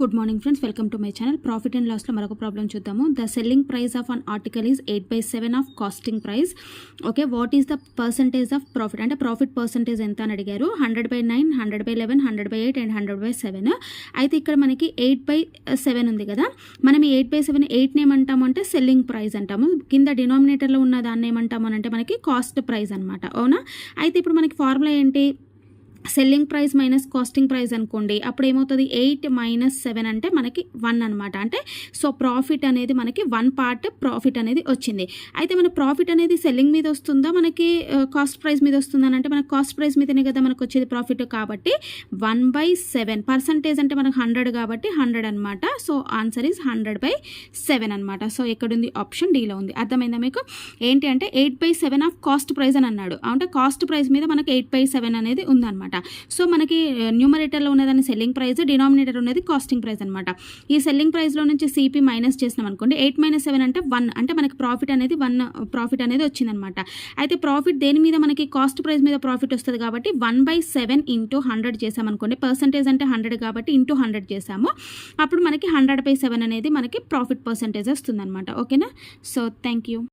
Good morning friends, welcome to my channel. Profit and లాస్లో మరొక problem చూద్దాము. The selling price of an article is 8/7 of costing price. Okay, what is the percentage of profit అంటే profit percentage ఎంత అని అడిగారు. 100/9, 100/11, 100/8 and 100/7. అయితే ఇక్కడ మనకి 8/7 ఉంది కదా. మనం ఈ 8/7 8ని ఏమంటాము అంటే సెల్లింగ్ ప్రైస్ అంటాము. కింద డినామినేటర్లో ఉన్న దాన్ని ఏమంటాము అంటే మనకి కాస్ట్ ప్రైస్ అనమాట. అవునా? అయితే ఇప్పుడు మనకి ఫార్ములా ఏంటి? Selling price minus costing price అనుకోండి. అప్పుడు ఏమవుతుంది? 8 - 7 అంటే మనకి 1 అనమాట. అంటే సో ప్రాఫిట్ అనేది మనకి 1 పార్ట్ ప్రాఫిట్ అనేది వచ్చింది. అయితే మన ప్రాఫిట్ అనేది సెల్లింగ్ మీద వస్తుందా, మనకి కాస్ట్ ప్రైస్ మీద వస్తుందని అంటే మనకి కాస్ట్ ప్రైస్ మీదనే కదా మనకు వచ్చేది ప్రాఫిట్. కాబట్టి 1/7 పర్సంటేజ్ అంటే మనకు 100 కాబట్టి 100 అనమాట. సో ఆన్సర్ ఈజ్ 100/7 అనమాట. సో ఎక్కడుంది? ఆప్షన్ డీలో ఉంది. అర్థమైందా మీకు? ఏంటి అంటే 8/7 ఆఫ్ కాస్ట్ ప్రైస్ అని అన్నాడు. అంటే కాస్ట్ ప్రైస్ మీద మనకి 8/7 అనేది ఉందన్నమాట. సో మనకి న్యూమరేటర్లో ఉన్నదాన్ని సెల్లింగ్ ప్రైస్, డినామినేటర్ ఉన్నది కాస్టింగ్ ప్రైస్ అనమాట. ఈ సెల్లింగ్ ప్రైస్లో నుంచి సిపి మైనస్ చేసినాం అనుకోండి. 8 - 7 అంటే 1 అంటే మనకి ప్రాఫిట్ అనేది 1 ప్రాఫిట్ అనేది వచ్చిందనమాట. అయితే ప్రాఫిట్ దేని మీద మనకి కాస్ట్ ప్రైస్ మీద ప్రాఫిట్ వస్తుంది కాబట్టి 1/7 × 100 చేసామనుకోండి. పర్సంటేజ్ అంటే 100 కాబట్టి × 100 చేసాము. అప్పుడు మనకి 100/7 అనేది మనకి ప్రాఫిట్ పర్సంటేజ్ వస్తుంది అనమాట. ఓకేనా? So thank you.